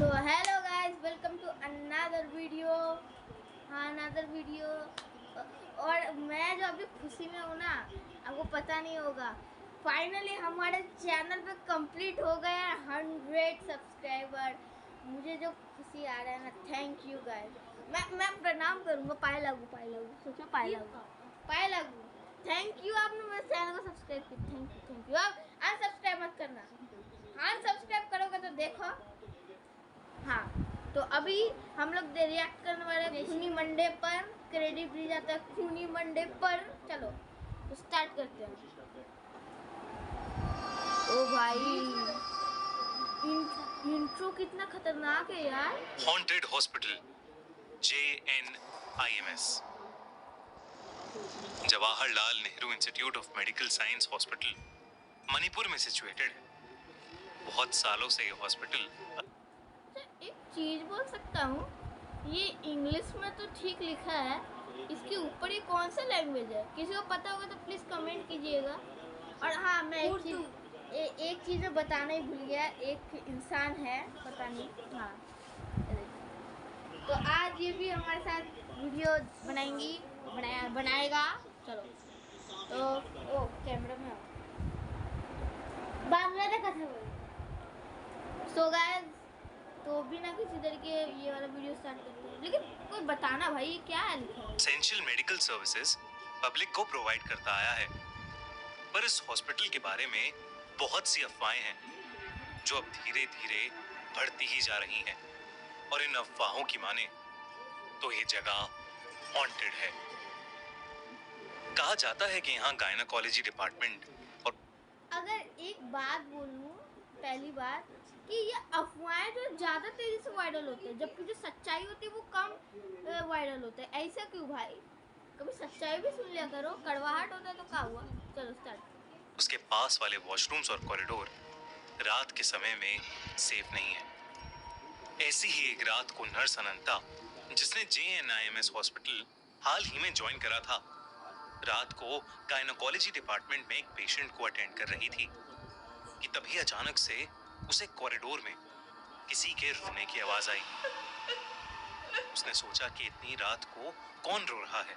So hello guys, welcome to another video. हाँ, another video. और मैं जो अभी खुशी में हूँ ना, आपको पता नहीं होगा। फाइनली हमारे चैनल पे कंप्लीट हो गया 100 सब्सक्राइबर। मुझे जो खुशी आ रहा है ना, थैंक यू गाइस। मैं प्रणाम करूँगा, पाए लागू सोचो, पाए लागू। थैंक यू, आपने मेरे चैनल को सब्सक्राइब किया। Thank you. अब अनसब्सक्राइब मत करना। अनसब्सक्राइब करोगे तो देखो। हाँ, तो अभी हम लोग रिएक्ट करने वाले खूनी मंडे पर। क्रेडिट भी जाता है खूनी मंडे पर। चलो तो स्टार्ट करते हैं। ओ भाई, इंट्रो कितना खतरनाक है यार। Haunted hospital JNIMS Jawaharlal Nehru institute of medical science hospital Manipur में सिचुएटेड है। बहुत सालों से ये हॉस्पिटल। एक चीज बोल सकता हूँ, ये इंग्लिश में तो ठीक लिखा है, इसके ऊपर ये कौन सा लैंग्वेज है? किसी को पता होगा तो प्लीज कमेंट कीजिएगा। और हाँ, मैं एक चीज में बताना ही भूल गया। एक इंसान है, पता नहीं। हाँ, तो आज ये भी हमारे साथ वीडियो बनाएगा। चलो तो ओ कैमरा में बांग्ला का कथा बोल। सो गाइस, तो बिना किसी तरीके ये वाला वीडियो स्टार्ट करते हैं। लेकिन कोई बताना भाई, क्या है लिखा है? एसेंशियल मेडिकल सर्विसेज पब्लिक को प्रोवाइड करता आया है, पर इस हॉस्पिटल के बारे में बहुत सी अफवाहें हैं जो अब धीरे धीरे बढ़ती ही जा रही हैं। और इन अफवाहों की माने तो ये जगह हॉन्टेड है। कहा जाता है कि यहाँ गायनाकोलॉजी डिपार्टमेंट और अगर एक बात बोलूं, पहली बात कि ये अफवाहें जो ज्यादा तेजी से वायरल होते हैं, जबकि जो सच्चाई होती है वो कम वायरल होता है। ऐसा क्यों भाई? कभी सच्चाई भी सुन लिया करो। कड़वाहट होता है तो क्या हुआ? चलो स्टार्ट। उसके पास वाले वॉशरूम्स और कॉरिडोर रात के समय में सेफ नहीं है। ऐसी ही एक रात को नर्स अनंता, जिसने JNIMS हॉस्पिटल हाल ही में ज्वाइन करा था, रात को गायनोकोलॉजी डिपार्टमेंट में एक पेशेंट को अटेंड कर रही थी कि तभी अचानक से उसे कॉरिडोर में किसी के रोने की आवाज आई। उसने सोचा कि इतनी रात को कौन रो रहा है,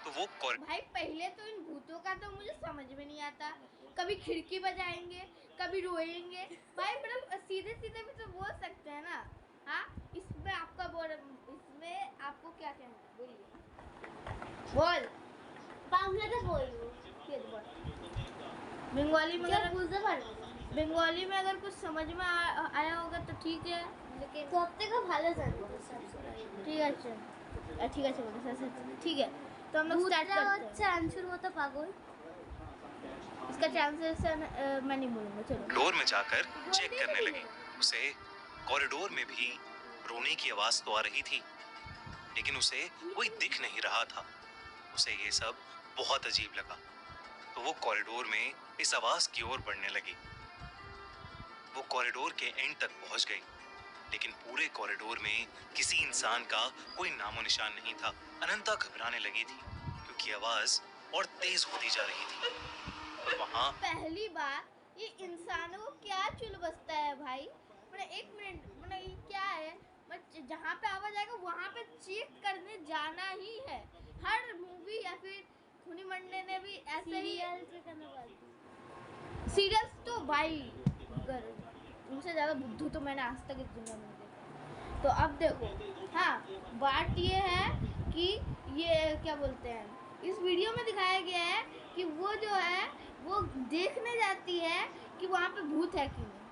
तो वो भाई पहले तो इन भूतों का तो मुझे समझ में नहीं आता। कभी खिड़की बजाएंगे, कभी रोएंगे। भाई मतलब सीधे सीधे भी तो बोल सकते हैं ना। हाँ, इसमें आपको क्या कहना है? बोलिए, बोल। बांग्लादेश बोल बंगाली में बंगाली में अगर कुछ समझ में आया होगा तो ठीक है, लेकिन सबसे ভালো জানো ठीक है। अच्छा ठीक है, बोलो ठीक है। तो हम लोग स्टार्ट करते हैं। आंसर मत पागल। इसका चांसेस मैं नहीं बोलूंगा। चलो डोर में जाकर चेक करने लगी। उसे कॉरिडोर में भी रोने की आवाज तो आ रही थी, लेकिन उसे कोई दिख नहीं रहा था। उसे ये सब बहुत अजीब लगा, तो वो कॉरिडोर में इस आवाज की ओर बढ़ने लगी। वो कॉरिडोर के एंड तक पहुंच गई, लेकिन पूरे कॉरिडोर में किसी इंसान का कोई नामो निशान नहीं था। अनंता घबराने लगी थी क्योंकि आवाज और तेज होती जा रही थी। और वहां पहली बात, ये इंसानों को क्या चुल बसता है भाई? मतलब एक मिनट, मतलब ये क्या है? जहाँ पे आवाज आएगा वहाँ पे चेक करने जाना ही है। हर मूवी या फिर खूनी मंडे ने भी ऐसे ही सीरियल्स तो भाई उनसे ज़्यादा बुद्धू तो मैंने आज तक इस दुनिया में नहीं देखा। तो अब देखो, हाँ, बात ये है कि ये क्या बोलते हैं, इस वीडियो में दिखाया गया है कि वो जो है वो देखने जाती है कि वहाँ पे भूत है कि नहीं।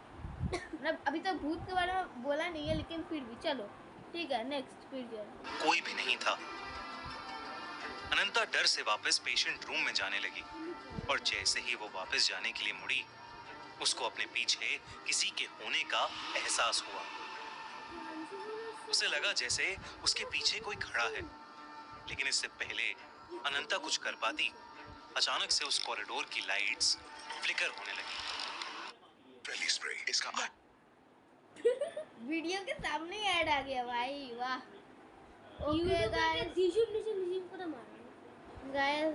मतलब अभी तक भूत के बारे में बोला नहीं है, लेकिन फिर भी चलो ठीक है। Next video. कोई भी नहीं था। अनंता डर से वापस पेशेंट रूम में जाने लगी, और जैसे ही वो वापस जाने के लिए मुड़ी, उसको अपने पीछे किसी के होने का एहसास हुआ। उसे लगा जैसे उसके पीछे कोई खड़ा है, लेकिन इससे पहले अनंता कुछ कर पाती, अचानक से उस कॉरिडोर की लाइट्स फ्लिकर होने लगी। पहली स्प्रे इसका वीडियो के सामने ही ऐड आ गया भाई, वाह। ओके गाइस, गाइस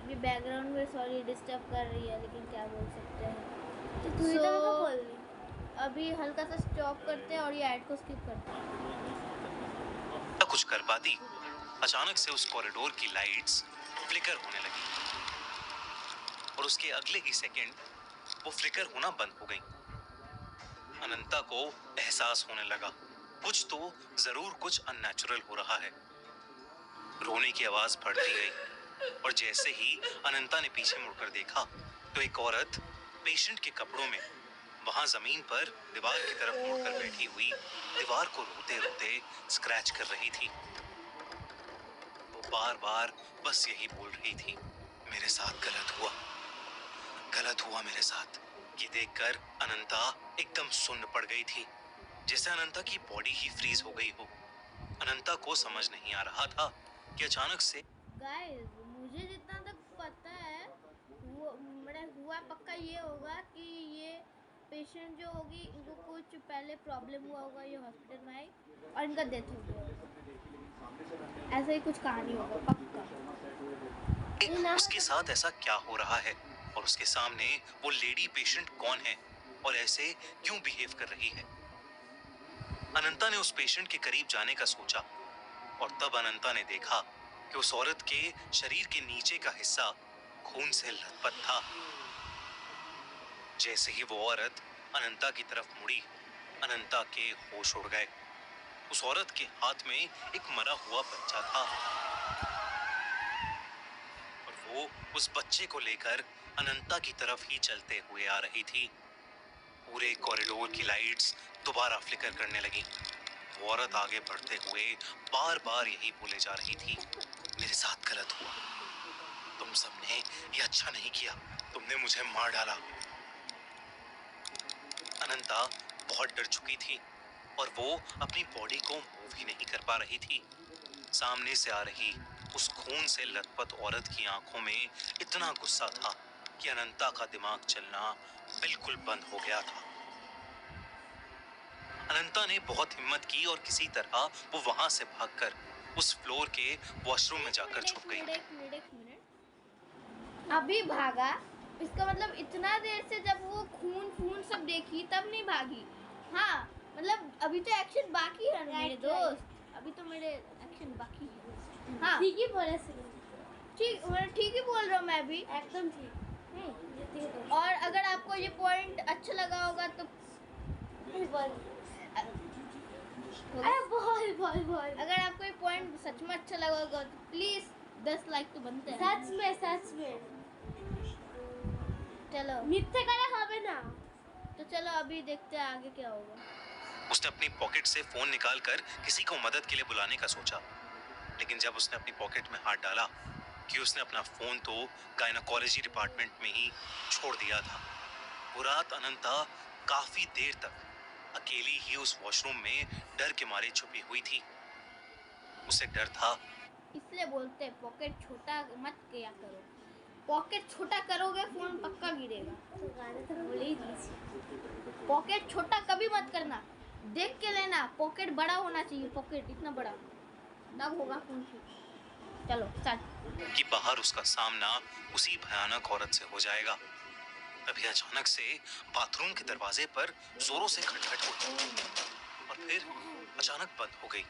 ये बैकग्राउंड में सॉरी डिस्टर्ब कर रही है, लेकिन क्या बोल सकते हैं। तो तू ही तो बोल रही। अभी हल्का सा स्टॉप करते हैं और ये ऐड को स्किप करते हैं। न कुछ कर पाती, अचानक से उस कॉरिडोर की लाइट्स फ्लिकर होने लगी और उसके अगले ही सेकंड वो फ्लिकर होना बंद हो गई। अनंता को एहसास होने लगा कुछ तो जरूर कुछ अननेचुरल हो रहा है। रोने की आवाज बढ़ती गई और जैसे ही अनंता ने पीछे मुड़कर देखा तो एक औरत पेशेंट के कपड़ों में वहां जमीन पर दीवार की तरफ मुड़कर बैठी हुई दीवार को रोते रोते स्क्रैच कर रही थी। वो बार बार बस यही बोल रही थी, मेरे साथ गलत हुआ मेरे साथ। ये देखकर अनंता एकदम सुन्न पड़ गई थी, जैसे अनंता की बॉडी ही फ्रीज हो गई हो। अनंता को समझ नहीं आ रहा था कि अचानक से गाइस मुझे जितना तक पता है वो मेरा हुआ पक्का ये होगा कि ये पेशेंट जो होगी इनको कुछ पहले प्रॉब्लम हुआ होगा, ये हॉस्पिटल में आई और इनका डेथ हो गया होगा। ऐसा ही कुछ कहानी होगा पक्का। उसके साथ ऐसा क्या हो रहा है और उसके सामने वो लेडी पेशेंट कौन है और ऐसे क्यों बिहेव कर रही है। अनंता ने उस पेशेंट के करीब जाने का सोचा और तब अनंता ने देखा कि उस औरत के शरीर के नीचे का हिस्सा खून से लथपथ था। जैसे ही वो औरत अनंता की तरफ मुड़ी, अनंता के होश उड़ गए। उस औरत के हाथ में एक मरा हुआ बच्चा था और वो उस बच्चे को लेकर अनंता की तरफ ही चलते हुए आ रही थी। पूरे कॉरिडोर की लाइट्स दोबारा फ्लिकर करने लगी। वो औरत आगे बढ़ते हुए बार बार यही बोले जा रही थी, मेरे साथ गलत हुआ, तुम सबने ये अच्छा नहीं किया, तुमने मुझे मार डाला। अनंता बहुत डर चुकी थी और वो अपनी बॉडी को मूव ही नहीं कर पा रही थी। सामने से आ रही उस खून से लथपथ औरत की आंखों में इतना गुस्सा था कि अनंता का दिमाग चलना बिल्कुल बंद हो गया था। अनंता ने बहुत हिम्मत की और किसी तरह वो वहां से भागकर उस फ्लोर के वॉशरूम में जाकर छुप गई। एक मिनट अभी भागा, इसका मतलब इतना देर से जब वो खून खून सब देखी तब नहीं भागी। हाँ मतलब अभी तो एक्शन बाकी है मेरे दोस्त, अभी तो मेरे एक्शन बाकी है। हाँ ठीक ही बोले ठीक ही बोल रहा हूँ मैं भी एकदम ठीक। और अगर आपको ये पॉइंट अच्छा लगा होगा तो बोल अगर आपको ये पॉइंट सच में अच्छा लगा होगा तो प्लीज 10 लाइक तो बनते हैं। सच में चलो मिथ्या करे হবে ना। तो चलो अभी देखते हैं आगे क्या होगा। उसने अपनी पॉकेट से फोन निकालकर किसी को मदद के लिए बुलाने का सोचा, लेकिन जब उसने अपनी पॉकेट में हाथ डाला कि उसने अपना फोन तो गायनोकोलॉजी डिपार्टमेंट में ही छोड़ दिया था। वो रात अनंता काफी देर तक अकेली ही उस वॉशरूम में डर के मारे छुपी हुई थी। उसे डर था, इसलिए बोलते हैं पॉकेट छोटा मत किया करो, पॉकेट छोटा करोगे फोन पक्का गिरेगा। तो गाने तो बोले ही दीजिए। पॉकेट छोटा कभी मत करना, देख के लेना, पॉकेट बड़ा होना चाहिए, पॉकेट इतना बड़ा तब होगा फोन ठीक। चलो स्टार्ट। कि बाहर उसका सामना उसी भयानक औरत से हो जाएगा। तभी अचानक से बाथरूम के दरवाजे पर जोरों से खटखट हुई और फिर अचानक बंद हो गई।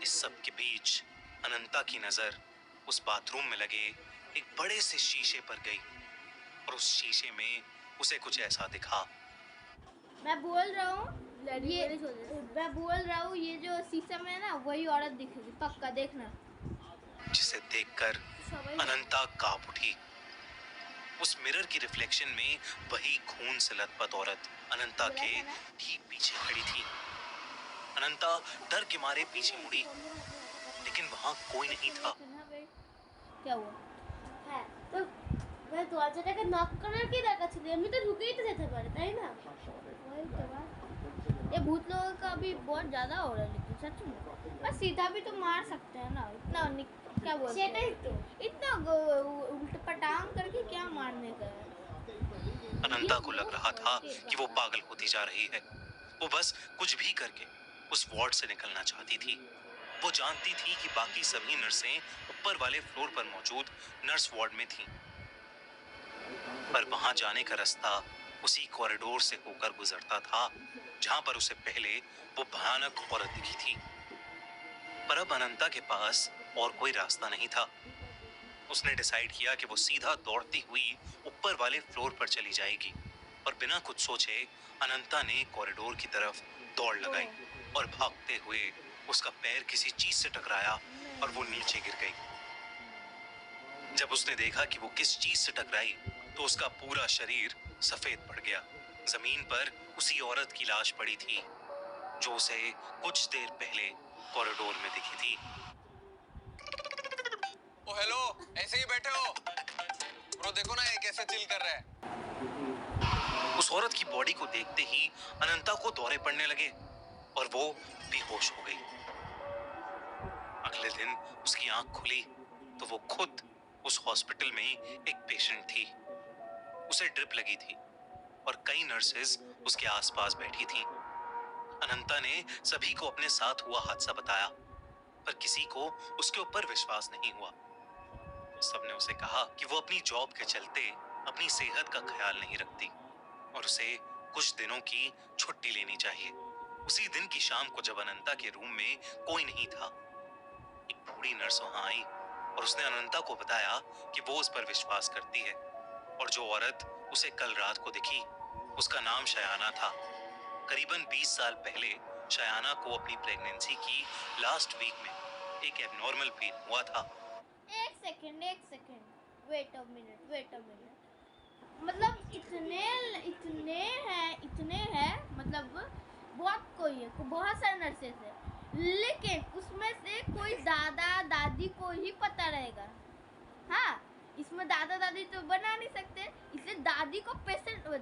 इस सब के बीच अनंता की नजर उस बाथरूम में लगे एक बड़े से शीशे पर गई और उस शीशे में उसे कुछ ऐसा दिखा। मैं बोल रहा हूँ ये जो शीशा में है ना वही औरत दिखेगी पक्का, देखना। जिसे देखकर अनंता कांप उठी। उस मिरर की रिफ्लेक्शन में वही खून से लथपथ औरत अनंता के ठीक पीछे खड़ी थी। अनंता डर के मारे पीछे मुड़ी, लेकिन वहां कोई नहीं था। क्या हुआ? হ্যাঁ তো मैं দরজাটাকে নক করার কি দরকার ছিল, এমনি তো ঢুকেই তো যেতে পারে তাই না। ये भूत लोगों का भी बहुत ज्यादा हो रहा है, लेकिन सच में बस सीधा भी तो मार सकते हैं ना, इतना क्या बोलते हैं, সেটাই তো इतना उल्ट पटांग करके क्या मारने का है। अनंता को लग रहा था कि वो पागल होती जा रही है। वो बस कुछ भी करके उस वार्ड से निकलना चाहती थी। वो जानती थी कि बाकी सभी नर्सें ऊपर वाले फ्लोर पर मौजूद नर्स वार्ड में थीं, पर वहां जाने का रास्ता उसी कॉरिडोर से होकर गुजरता था जहां पर उसे पहले वो भयानक औरत दिखी थी। पर अब अनंता के पास और कोई रास्ता नहीं था। उसने डिसाइड किया कि वो सीधा दौड़ती हुई ऊपर वाले फ्लोर पर चली जाएगी और बिना कुछ सोचे अनंता ने कॉरिडोर की तरफ दौड़ लगाई और भागते हुए उसका पैर किसी चीज से टकराया और वो नीचे गिर गई। जब उसने देखा कि वो किस चीज से टकराई तो उसका पूरा शरीर सफेद पड़ गया। जमीन पर उसी औरत की लाश पड़ी थी जो उसे कुछ देर पहले कॉरिडोर में दिखी थी। ओ हेलो, ऐसे ही बैठे हो? ब्रो देखो ना ये कैसे चिल कर रहा है। उस औरत की बॉडी को देखते ही अनंता को दौरे पड़ने लगे और वो बेहोश हो गई। अगले दिन उसकी आंख खुली तो वो खुद उस हॉस्पिटल में एक पेशेंट थी। उसे ड्रिप लगी थी और कई नर्सेज उसके आसपास बैठी थीं। अनंता ने सभी को अपने साथ हुआ हादसा बताया पर किसी को उसके ऊपर विश्वास नहीं हुआ। सबने उसे कहा कि वो अपनी जॉब के चलते अपनी सेहत का ख्याल नहीं रखती और उसे कुछ दिनों की छुट्टी लेनी चाहिए। उसी दिन की शाम को जब अनंता के रूम में कोई नहीं था, एक बूढ़ी नर्स वहां आई और उसने अनंता को बताया कि वो उस पर विश्वास करती है और जो औरत उसे कल रात को दिखी उसका नाम शयाना था। करीबन 20 साल पहले शयाना को अपनी प्रेगनेंसी की लास्ट वीक में एक एबनॉर्मल पेन हुआ था। एक सेकंड, वेट अ मिनट। मतलब इतने हैं मतलब बहुत सारे नर्सेस है, लेकिन उसमें से कोई दादा दादी को ही पता रहेगा। हाँ, इसमें दादा दादी तो बना नहीं सकते, इसलिए दादी को पेशेंट बोला,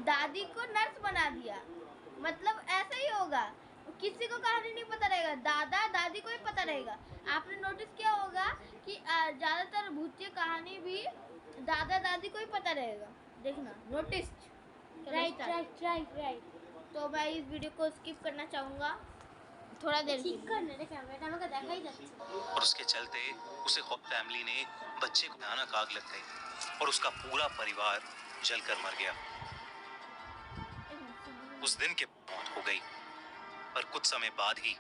दादी को नर्स बना दिया। मतलब ऐसा ही होगा, किसी को कहानी नहीं पता रहेगा, दादा दादी को ही पता रहेगा। आपने नोटिस किया होगा कि ज्यादातर भूतिया कहानी भी दादा दादी को ही पता रहेगा। देखना, नोटिस। राइट। तो मैं इस वीडियो को स्किप करना चाहूंगा थोड़ा देर ঠিক কর না, এটা ক্যামেরাটা আমাকে দেখাই যাচ্ছে। और उसके चलते उसे फैमिली ने बच्चे को भयानक आग लग गई और उसका पूरा परिवार जलकर मर गया। उस दिन के मौत हो गई पर कुछ समय बाद ही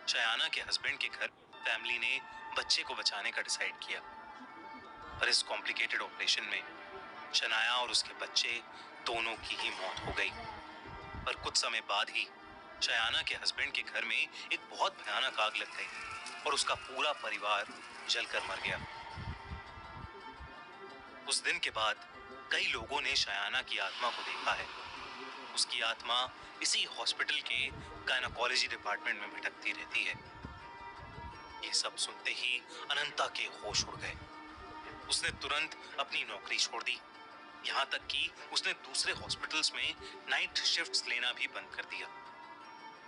शयाना के हस्बैंड के घर फैमिली ने बच्चे को बचाने का डिसाइड किया। पर इस कॉम्प्लिकेटेड ऑपरेशन में शनाया और उसके बच्चे दोनों की ही मौत हो गई। पर कुछ समय बाद ही शयाना के हस्बैंड के घर में एक बहुत भयानक आग लग गई और उसका पूरा परिवार जलकर मर गया। उस दिन के बाद कई लोगों ने शयाना की आत्मा को देखा है। उसकी आत्मा इसी हॉस्पिटल के गायनेकोलॉजी डिपार्टमेंट में भटकती रहती है। ये सब सुनते ही अनंता के होश उड़ गए। उसने तुरंत अपनी नौकरी छोड़ दी, यहाँ तक कि उसने दूसरे हॉस्पिटल्स में नाइट शिफ्ट्स लेना भी बंद कर दिया।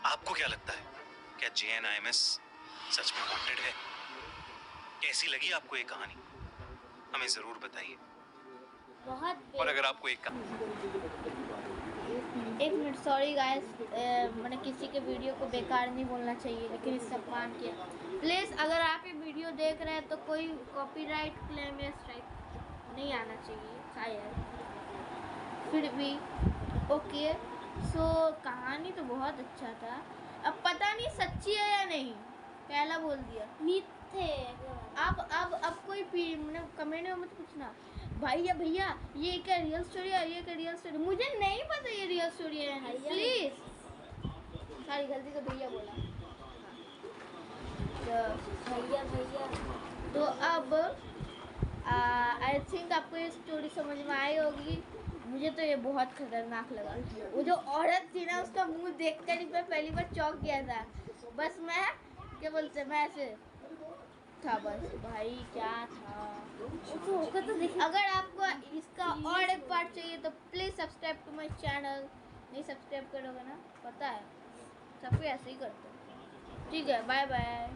आपको क्या लगता है, क्या JNIMS सच में हॉन्टेड है? कैसी लगी आपको ये कहानी? हमें जरूर बताइए। और अगर आपको एक मिनट, सॉरी गाइस, मैंने किसी के वीडियो को बेकार नहीं बोलना चाहिए, लेकिन इस सब मान के प्लीज़, अगर आप ये वीडियो देख रहे हैं तो कोई कॉपीराइट क्लेम या स्ट्राइक नहीं आना चाहिए शायद, फिर भी ओके। सो कहानी तो बहुत अच्छा था। अब पता नहीं सच्ची है या नहीं, पहला बोल दिया মিথ্যে। अब कोई कमेंट में मत पूछना भैया ये क्या रियल स्टोरी है, ये क्या रियल स्टोरी, मुझे नहीं पता ये रियल स्टोरी है, प्लीज। सारी गलती से भैया बोला। भैया तो अब आई थिंक आपको ये स्टोरी समझ में आई होगी। मुझे तो ये बहुत खतरनाक लगा। वो जो औरत थी ना, उसका मुंह देखकर ही मैं पहली बार चौंक गया था। बस मैं क्या बोलते, मैं ऐसे था बस, भाई क्या था। अगर आपको इसका और एक पार्ट चाहिए तो please subscribe to my channel. नहीं सब्सक्राइब करोगे ना, पता है सब कोई ऐसे ही करते हैं। ठीक है, बाय बाय।